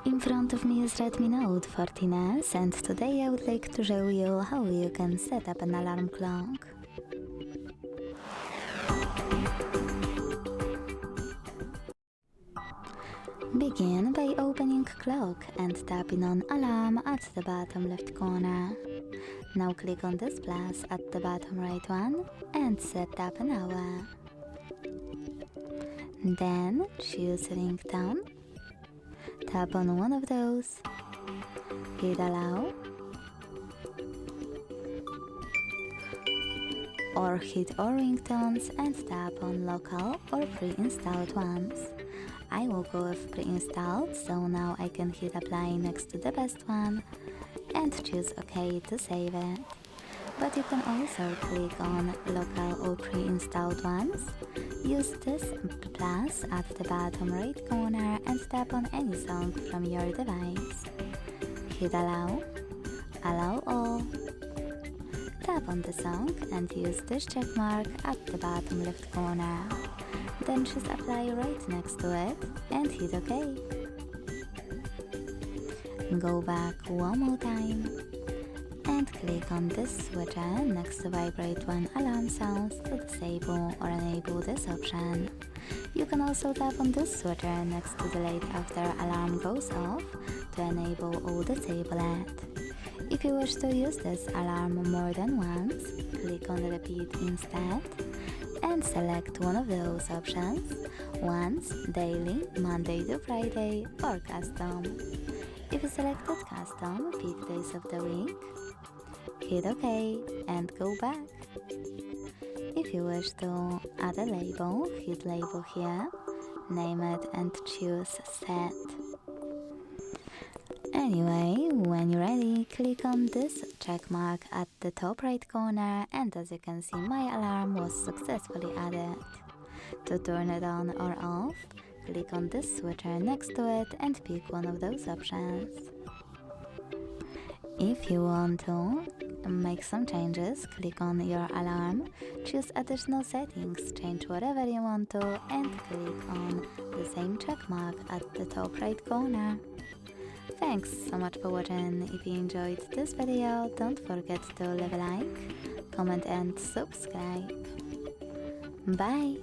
In front of me is Redmi Note 14s, and today I would like to show you how you can set up an alarm clock. Begin by opening clock and tapping on alarm at the bottom left corner. Now click on this plus at the bottom right one and set up an hour. Then choose ringtone. Tap on one of those, hit allow, or hit all ringtones and tap on local or pre-installed ones. I will go with pre-installed, so now I can hit apply next to the best one and choose OK to save it. But you can also click on local or pre-installed ones. Use this plus at the bottom right corner and tap on any song from your device. Hit allow, allow all. Tap on the song and use this check mark at the bottom left corner. Then choose apply right next to it and hit OK. Go back one more time and click on this switcher next to vibrate when alarm sounds to disable or enable this option. You can also tap on this switcher next to delete after alarm goes off to enable or disable it. If you wish to use this alarm more than once, click on repeat instead and select one of those options: once, daily, Monday to Friday, or custom. If you selected custom, pick days of the week, hit OK and go back. If you wish to add a label, hit label here, name it and choose set. Anyway, when you're ready, click on this check mark at the top right corner, and as you can see, my alarm was successfully added. To turn it on or off, click on this switcher next to it and pick one of those options. If you want to make some changes, click on your alarm, choose additional settings, change whatever you want to, and click on the same check mark at the top right corner. Thanks so much for watching. If you enjoyed this video, don't forget to leave a like, comment and subscribe. Bye!